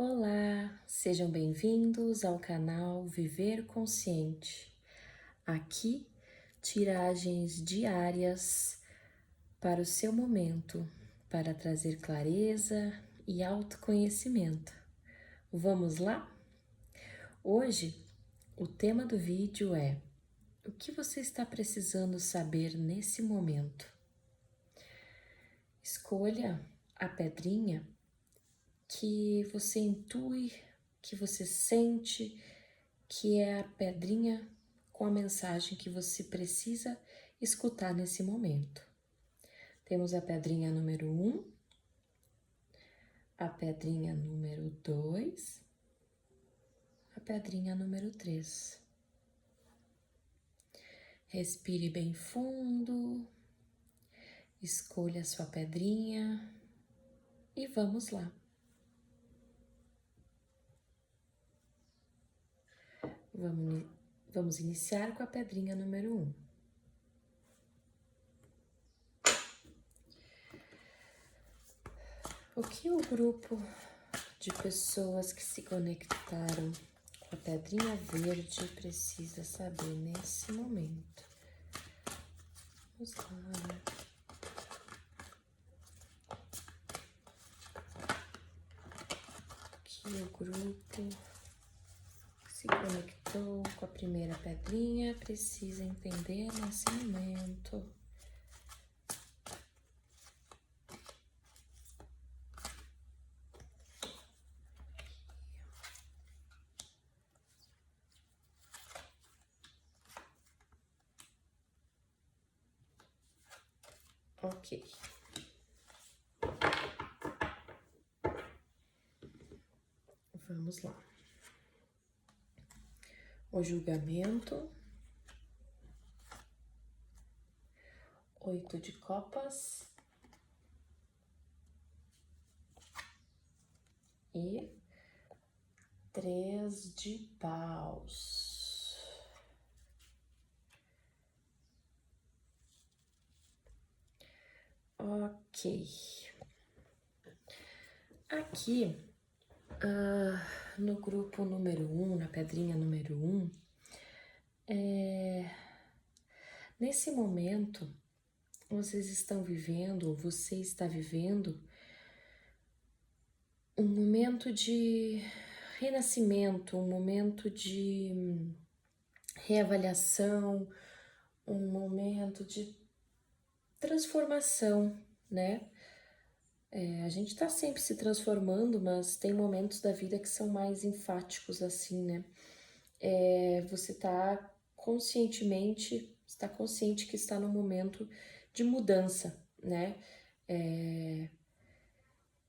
Olá, sejam bem-vindos ao canal Viver Consciente. Aqui, tiragens diárias para o seu momento, para trazer clareza e autoconhecimento. Vamos lá? Hoje, o tema do vídeo é: o que você está precisando saber nesse momento? Escolha a pedrinha que você intui, que você sente, que é a pedrinha com a mensagem que você precisa escutar nesse momento. Temos a pedrinha número 1, a pedrinha número 2, a pedrinha número 3. Respire bem fundo, escolha a sua pedrinha e vamos lá. Vamos iniciar com a pedrinha número 1. O que o grupo de pessoas que se conectaram com a pedrinha verde precisa saber nesse momento? Vamos lá. O que o grupo que se conectou com a primeira pedrinha precisa entender nesse momento? Ok. Vamos lá. O julgamento. 8 de copas. E 3 de paus. Ok. Aqui, no grupo número 1, na pedrinha número 1, nesse momento, vocês estão vivendo, ou você está vivendo, um momento de renascimento, um momento de reavaliação, um momento de transformação, né? A gente tá sempre se transformando, mas tem momentos da vida que são mais enfáticos assim, né? Você tá conscientemente, está consciente que está num momento de mudança, né?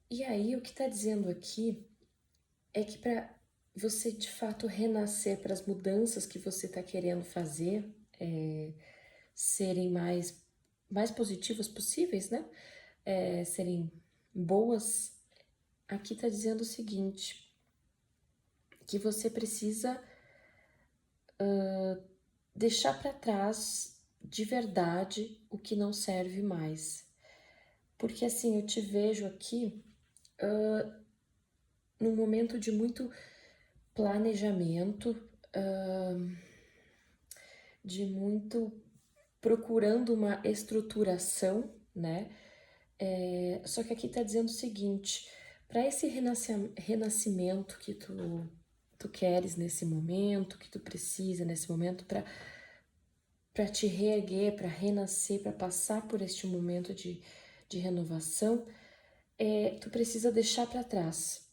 E aí, o que tá dizendo aqui é que para você de fato renascer, para as mudanças que você tá querendo fazer serem mais positivas possíveis, né? Serem boas, aqui tá dizendo o seguinte, que você precisa deixar para trás de verdade o que não serve mais. Porque assim, eu te vejo aqui num momento de muito planejamento, de muito procurando uma estruturação, né? Só que aqui tá dizendo o seguinte, para esse renascimento que tu queres nesse momento, que tu precisa nesse momento para te reerguer, para renascer, para passar por este momento de renovação, tu precisa deixar para trás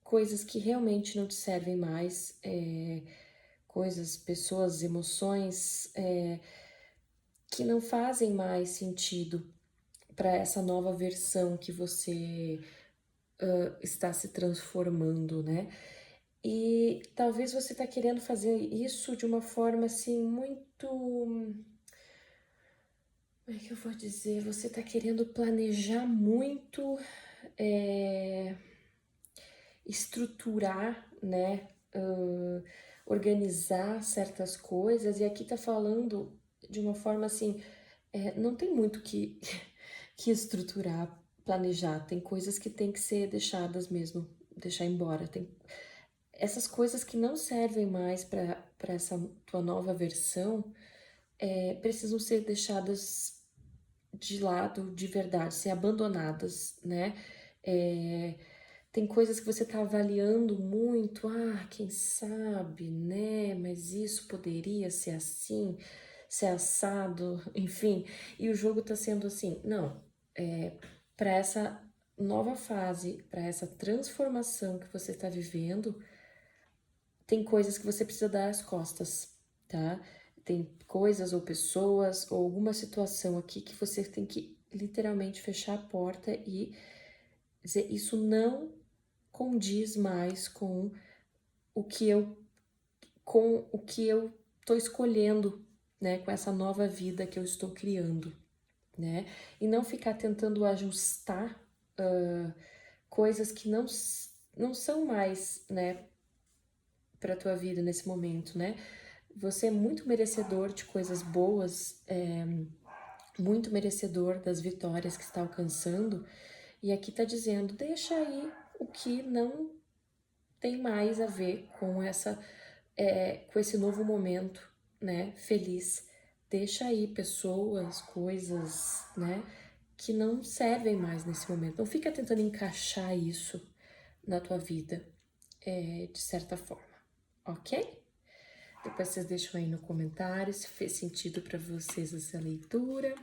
coisas que realmente não te servem mais, coisas, pessoas, emoções que não fazem mais sentido para essa nova versão que você está se transformando, né? E talvez você tá querendo fazer isso de uma forma assim muito, como é que eu vou dizer? Você tá querendo planejar muito, estruturar, né? Organizar certas coisas, e aqui tá falando de uma forma assim, não tem muito que estruturar, planejar, tem coisas que tem que ser deixadas mesmo, deixar embora. Tem essas coisas que não servem mais para essa tua nova versão, precisam ser deixadas de lado de verdade, ser abandonadas, né? É, tem coisas que você tá avaliando muito, quem sabe, né? Mas isso poderia ser assim, ser assado, enfim. E o jogo tá sendo assim, não, para essa nova fase, para essa transformação que você está vivendo, tem coisas que você precisa dar as costas, tá? Tem coisas ou pessoas ou alguma situação aqui que você tem que literalmente fechar a porta e dizer, isso não condiz mais o que eu com o que eu tô escolhendo, né, com essa nova vida que eu estou criando, né? E não ficar tentando ajustar coisas que não são mais, né, para tua vida nesse momento, né? Você é muito merecedor de coisas boas, muito merecedor das vitórias que está alcançando, e aqui tá dizendo, deixa aí o que não tem mais a ver com com esse novo momento, né, feliz. Deixa aí pessoas, coisas, né, que não servem mais nesse momento. Não fica tentando encaixar isso na tua vida, de certa forma, ok? Depois vocês deixam aí no comentário se fez sentido para vocês essa leitura.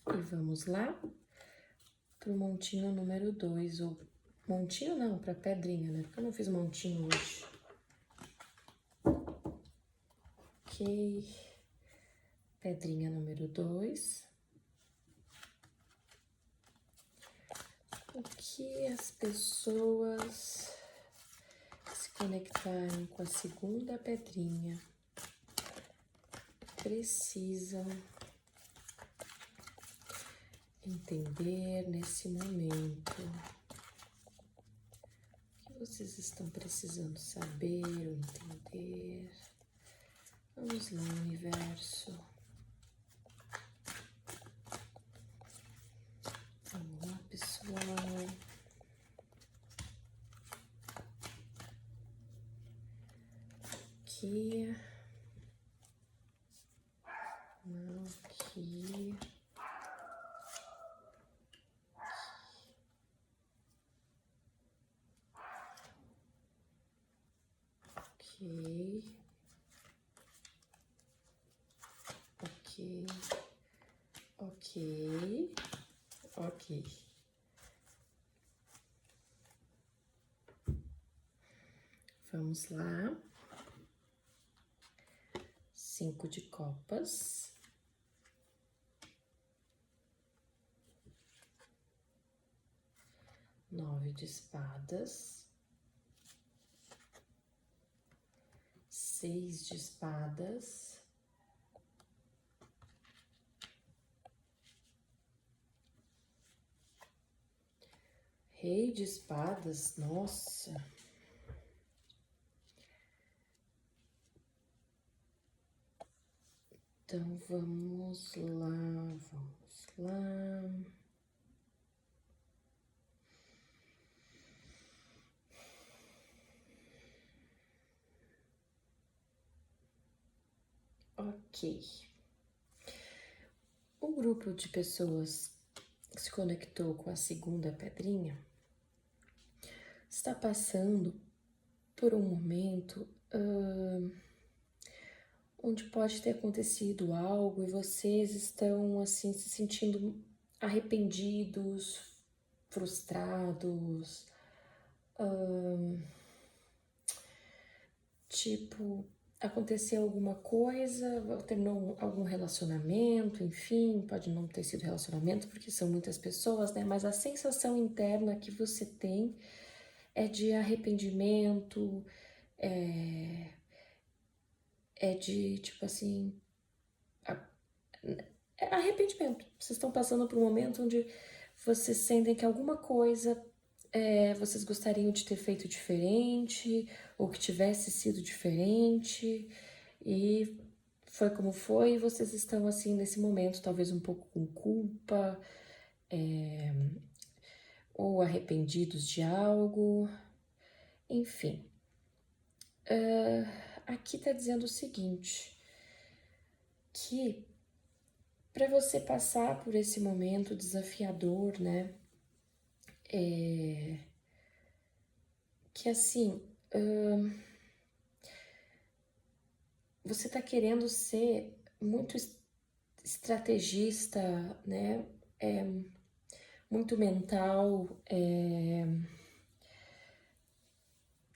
E vamos lá pro montinho número 2, ou montinho não, pra pedrinha, né? Porque eu não fiz montinho hoje. Ok. Pedrinha número 2. O que as pessoas se conectarem com a segunda pedrinha precisam entender nesse momento? O que vocês estão precisando saber ou entender? Vamos lá, universo. Vamos lá, pessoal. Aqui. Aqui. Ok. Ok. Ok. Ok. Vamos lá. 5 de copas. 9 de espadas. 6 de espadas. Rei de espadas, nossa. Então, vamos lá, vamos lá. Ok. O grupo de pessoas que se conectou com a segunda pedrinha está passando por um momento onde pode ter acontecido algo e vocês estão assim se sentindo arrependidos, frustrados, tipo, aconteceu alguma coisa, terminou algum relacionamento, enfim, pode não ter sido relacionamento porque são muitas pessoas, né? Mas a sensação interna que você tem é de arrependimento, é de tipo assim, é arrependimento. Vocês estão passando por um momento onde vocês sentem que alguma coisa vocês gostariam de ter feito diferente, ou que tivesse sido diferente, e foi como foi, e vocês estão assim nesse momento, talvez um pouco com culpa, ou arrependidos de algo, enfim. Aqui tá dizendo o seguinte, que para você passar por esse momento desafiador, né, que assim, você tá querendo ser muito estrategista, né, muito mental,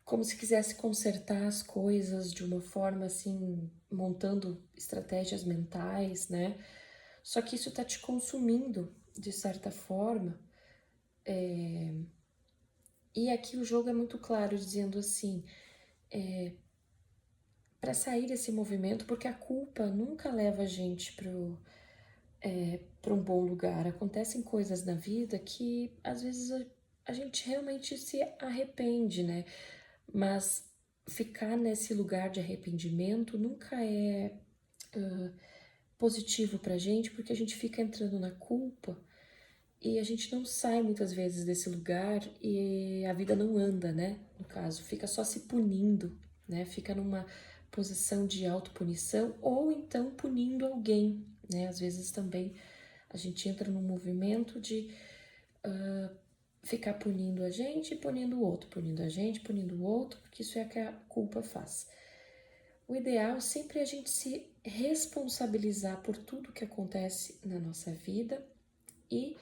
como se quisesse consertar as coisas de uma forma assim, montando estratégias mentais, né? Só que isso tá te consumindo de certa forma. E aqui o jogo é muito claro, dizendo assim, para sair desse movimento, porque a culpa nunca leva a gente para um bom lugar. Acontecem coisas na vida que às vezes a gente realmente se arrepende, né? Mas ficar nesse lugar de arrependimento nunca é positivo pra gente, porque a gente fica entrando na culpa e a gente não sai muitas vezes desse lugar e a vida não anda, né? No caso, fica só se punindo, né? Fica numa posição de autopunição ou então punindo alguém, né? Às vezes também a gente entra num movimento de ficar punindo a gente e punindo o outro, punindo a gente, punindo o outro, porque isso é o que a culpa faz. O ideal sempre é a gente se responsabilizar por tudo que acontece na nossa vida e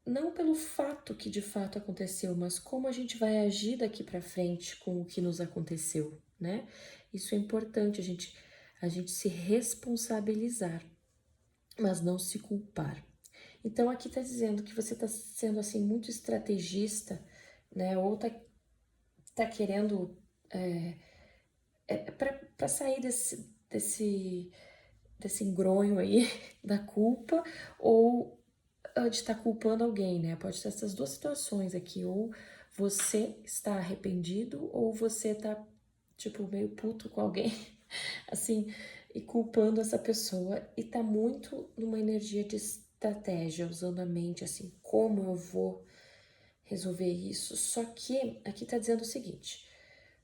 não pelo fato que de fato aconteceu, mas como a gente vai agir daqui para frente com o que nos aconteceu, né? Isso é importante, a gente se responsabilizar, mas não se culpar. Então aqui tá dizendo que você tá sendo assim muito estrategista, né? Ou tá querendo para sair desse engronho aí da culpa, ou de estar culpando alguém, né? Pode ter essas duas situações aqui, ou você está arrependido, ou você tá, tipo, meio puto com alguém, assim, e culpando essa pessoa, e tá muito numa energia de estratégia, usando a mente, assim, como eu vou resolver isso. Só que aqui tá dizendo o seguinte,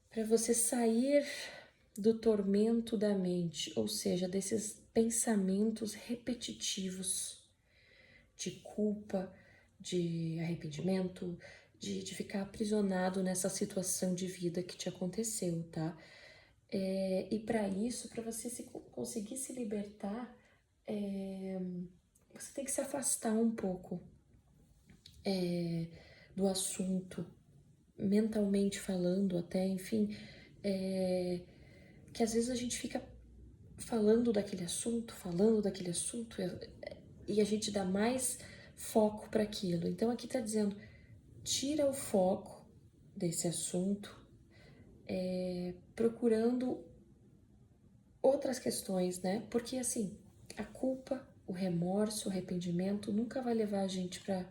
para você sair do tormento da mente, ou seja, desses pensamentos repetitivos de culpa, de arrependimento, de ficar aprisionado nessa situação de vida que te aconteceu, tá? E para isso, para você conseguir se libertar, você tem que se afastar um pouco do assunto, mentalmente falando até, enfim, que às vezes a gente fica falando daquele assunto, e a gente dá mais foco para aquilo. Então aqui tá dizendo, tira o foco desse assunto, procurando outras questões, né? Porque assim, a culpa, o remorso, o arrependimento nunca vai levar a gente para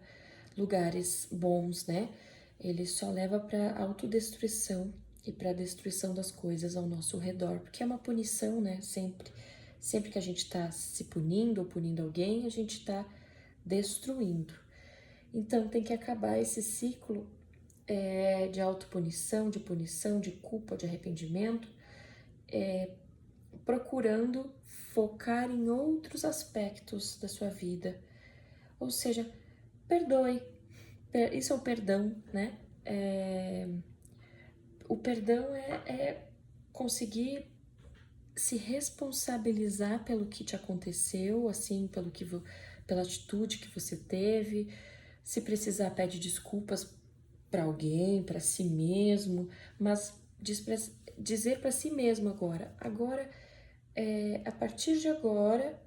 lugares bons, né? Ele só leva para autodestruição e para destruição das coisas ao nosso redor, porque é uma punição, né? Sempre que a gente está se punindo ou punindo alguém, a gente está destruindo. Então tem que acabar esse ciclo de autopunição, de punição, de culpa, de arrependimento, procurando focar em outros aspectos da sua vida. Ou seja, perdoe. Isso é o perdão, né? O perdão é conseguir se responsabilizar pelo que te aconteceu, assim, pela atitude que você teve. Se precisar, pede desculpas para alguém, para si mesmo, mas dizer para si mesmo agora, a partir de agora,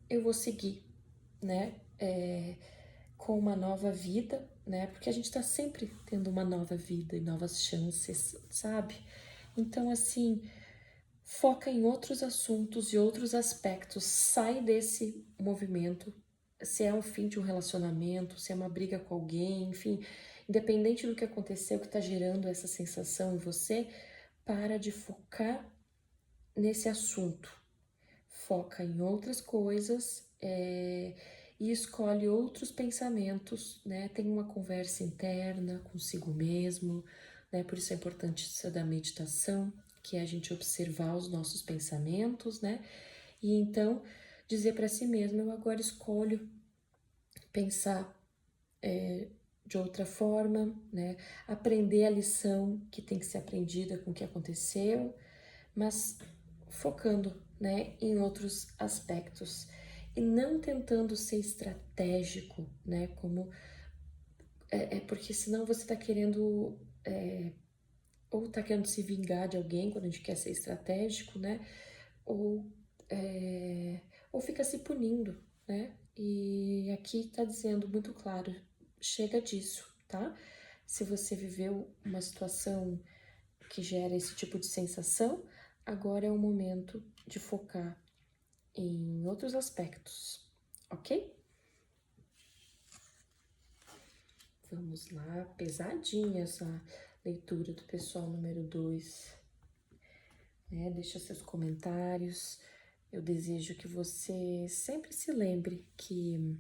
eu vou seguir, né? Com uma nova vida, né? Porque a gente tá sempre tendo uma nova vida e novas chances, sabe? Então, assim, foca em outros assuntos e outros aspectos, sai desse movimento, se é um fim de um relacionamento, se é uma briga com alguém, enfim, independente do que aconteceu, que tá gerando essa sensação em você, para de focar nesse assunto. Foca em outras coisas e escolhe outros pensamentos, né? Tem uma conversa interna consigo mesmo, né? Por isso é importante isso da meditação, que é a gente observar os nossos pensamentos, né? E então dizer para si mesmo: eu agora escolho pensar de outra forma, né? Aprender a lição que tem que ser aprendida com o que aconteceu, mas focando, né, em outros aspectos e não tentando ser estratégico, né? Como porque senão você está querendo ou tá querendo se vingar de alguém quando a gente quer ser estratégico, né? Ou, ou fica se punindo, né? E aqui tá dizendo muito claro, chega disso, tá? Se você viveu uma situação que gera esse tipo de sensação, agora é o momento de focar em outros aspectos, ok? Vamos lá, pesadinha essa leitura do pessoal número 2. Deixa seus comentários. Eu desejo que você sempre se lembre que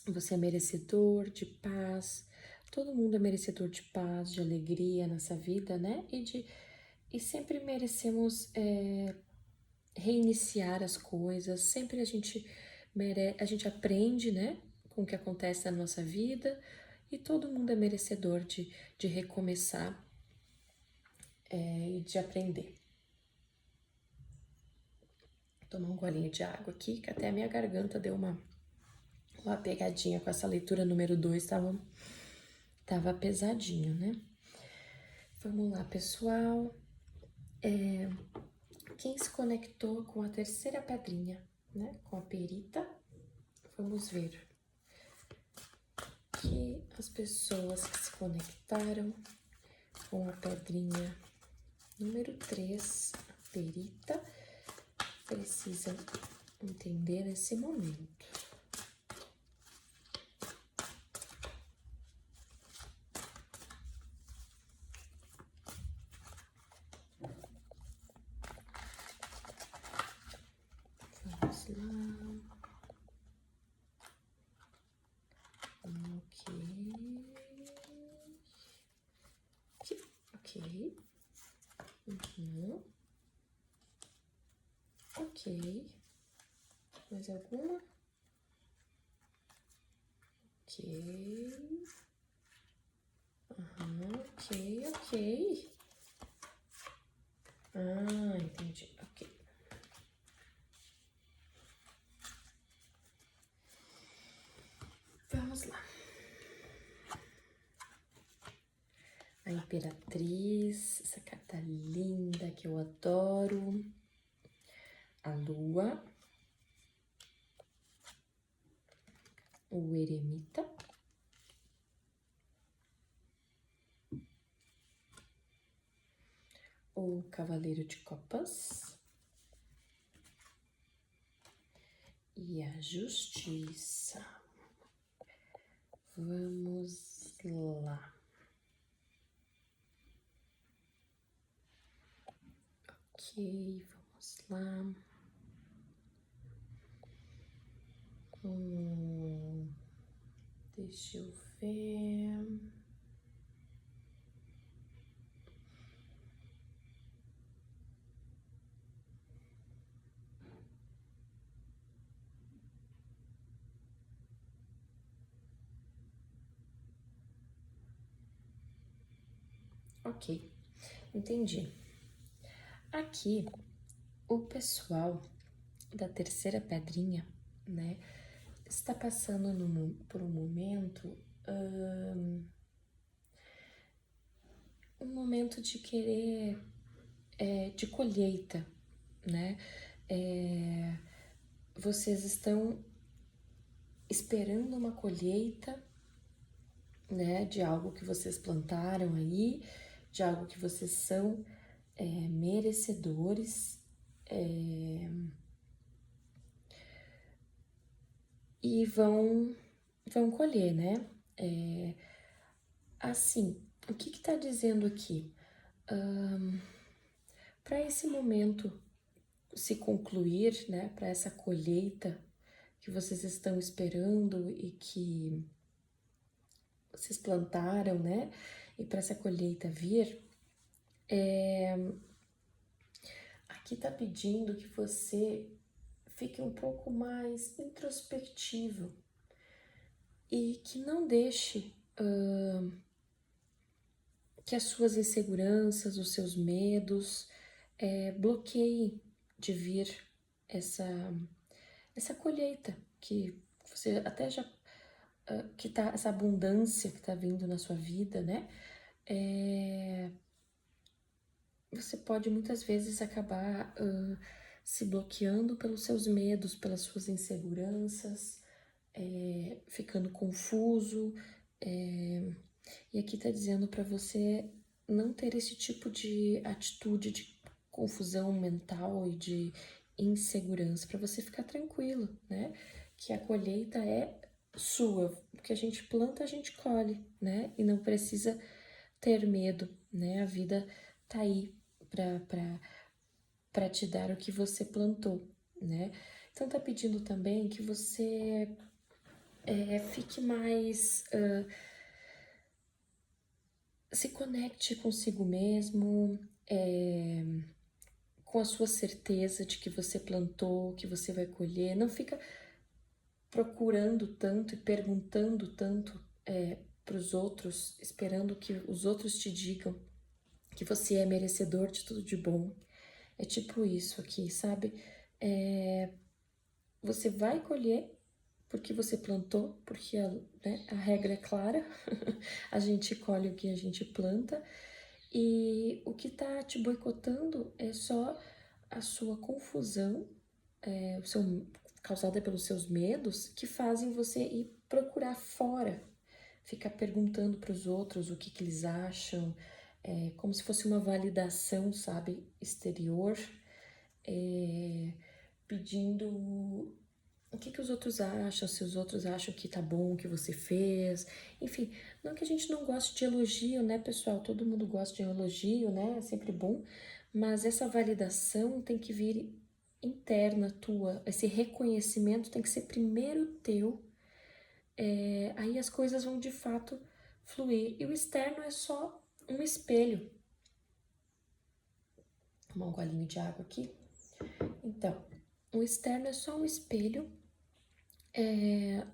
você é merecedor de paz. Todo mundo é merecedor de paz, de alegria nessa vida, né? E sempre merecemos reiniciar as coisas. Sempre a gente aprende, né? Com o que acontece na nossa vida. E todo mundo é merecedor de recomeçar e de aprender. Vou tomar um golinho de água aqui, que até a minha garganta deu uma pegadinha com essa leitura número 2, tava pesadinho, né? Vamos lá, pessoal. Quem se conectou com a terceira pedrinha, né? Com a perita, vamos ver que as pessoas que se conectaram com a pedrinha número 3, a perita, precisam entender nesse momento. Vamos lá. Ok. Ok. Mais alguma? Ok. Ok. Ah, entendi. Ok. Vamos lá. A Imperatriz, essa carta linda que eu adoro. A Lua. O Eremita. O Cavaleiro de Copas. E a Justiça. Vamos lá. Ok, vamos lá. Deixa eu ver. Ok, entendi. Aqui, o pessoal da terceira pedrinha, né, está passando por um momento, um momento de querer, de colheita, né? Vocês estão esperando uma colheita, né, de algo que vocês plantaram aí, de algo que vocês são merecedores, e vão colher, né? Assim, o que está dizendo aqui? Para esse momento se concluir, né, para essa colheita que vocês estão esperando e que vocês plantaram, né? E para essa colheita vir, aqui tá pedindo que você fique um pouco mais introspectivo e que não deixe que as suas inseguranças, os seus medos bloqueiem de vir essa colheita que você até já que tá essa abundância que tá vindo na sua vida, né? Você pode muitas vezes acabar se bloqueando pelos seus medos, pelas suas inseguranças, ficando confuso. E aqui tá dizendo para você não ter esse tipo de atitude de confusão mental e de insegurança, para você ficar tranquilo, né? Que a colheita é sua, porque a gente planta, a gente colhe, né? E não precisa ter medo, né? A vida tá aí para te dar o que você plantou, né? Então tá pedindo também que você fique mais se conecte consigo mesmo, com a sua certeza de que você plantou, que você vai colher. Não fica procurando tanto e perguntando tanto para os outros, esperando que os outros te digam que você é merecedor de tudo de bom. É tipo isso aqui, sabe? Você vai colher porque você plantou, porque a regra é clara, a gente colhe o que a gente planta, e o que tá te boicotando é só a sua confusão, causada pelos seus medos, que fazem você ir procurar fora, ficar perguntando para os outros o que eles acham, como se fosse uma validação, sabe, exterior, pedindo o que os outros acham, se os outros acham que tá bom o que você fez. Enfim, não que a gente não goste de elogio, né, pessoal? Todo mundo gosta de elogio, né? É sempre bom. Mas essa validação tem que vir interna tua. Esse reconhecimento tem que ser primeiro teu. Aí as coisas vão de fato fluir. E o externo é só um espelho. Vou tomar um golinho de água aqui. Então, o externo é só um espelho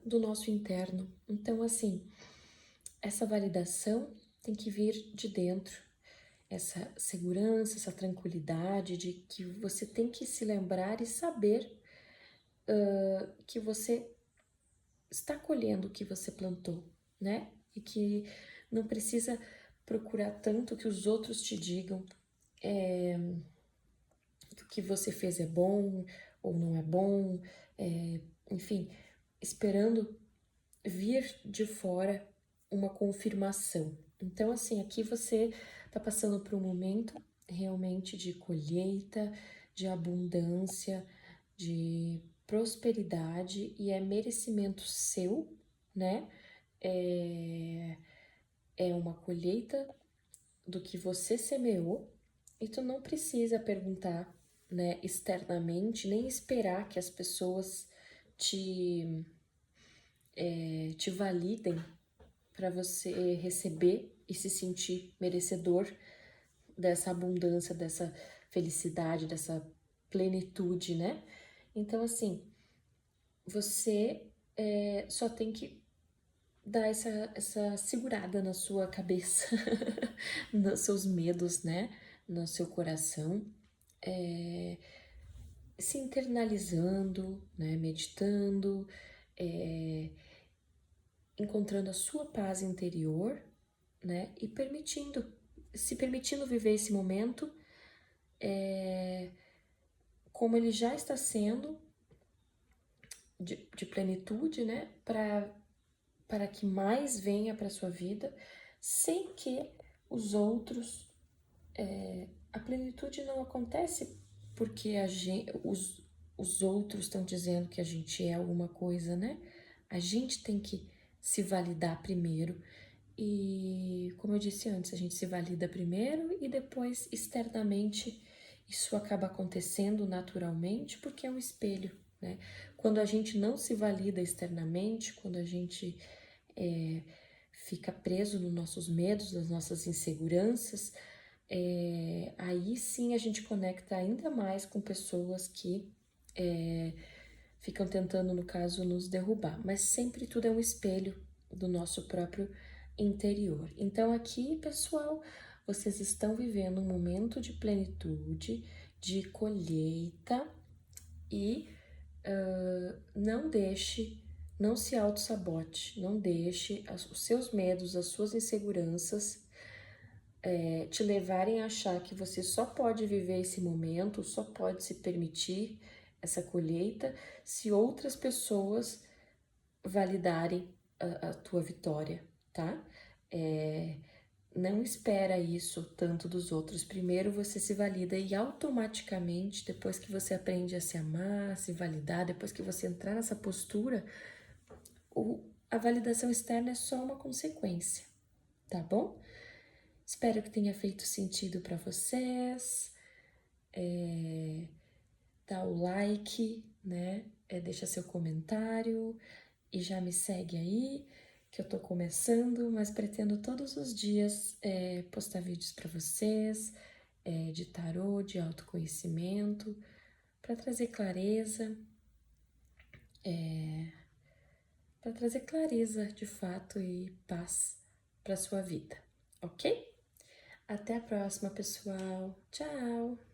do nosso interno. Então, assim, essa validação tem que vir de dentro. Essa segurança, essa tranquilidade de que você tem que se lembrar e saber que você está colhendo o que você plantou, né? E que não precisa procurar tanto que os outros te digam que o que você fez é bom ou não é bom, enfim, esperando vir de fora uma confirmação. Então, assim, aqui você está passando por um momento realmente de colheita, de abundância, de prosperidade e é merecimento seu, né? É uma colheita do que você semeou e tu não precisa perguntar, né, externamente, nem esperar que as pessoas te validem para você receber e se sentir merecedor dessa abundância, dessa felicidade, dessa plenitude, né? Então, assim, você só tem que dar essa segurada na sua cabeça, nos seus medos, né? No seu coração, se internalizando, né? Meditando, encontrando a sua paz interior, né? E se permitindo viver esse momento como ele já está sendo de plenitude, né? Para que mais venha para sua vida, sem que os outros. A plenitude não acontece porque os outros estão dizendo que a gente é alguma coisa, né? A gente tem que se validar primeiro. E, como eu disse antes, a gente se valida primeiro e depois, externamente, isso acaba acontecendo naturalmente porque é um espelho, né? Quando a gente não se valida externamente, quando a gente fica preso nos nossos medos, nas nossas inseguranças, aí sim a gente conecta ainda mais com pessoas que ficam tentando, no caso, nos derrubar. Mas sempre tudo é um espelho do nosso próprio interior. Então, aqui, pessoal, vocês estão vivendo um momento de plenitude, de colheita e não deixe, não se auto-sabote, não deixe os seus medos, as suas inseguranças te levarem a achar que você só pode viver esse momento, só pode se permitir essa colheita se outras pessoas validarem a tua vitória, tá? Não espera isso tanto dos outros. Primeiro você se valida e automaticamente, depois que você aprende a se amar, a se validar, depois que você entrar nessa postura, a validação externa é só uma consequência, tá bom? Espero que tenha feito sentido para vocês. Dá o like, né? Deixa seu comentário e já me segue aí, que eu tô começando, mas pretendo todos os dias postar vídeos para vocês, de tarô, de autoconhecimento, para trazer clareza, de fato e paz para sua vida, ok? Até a próxima, pessoal. Tchau!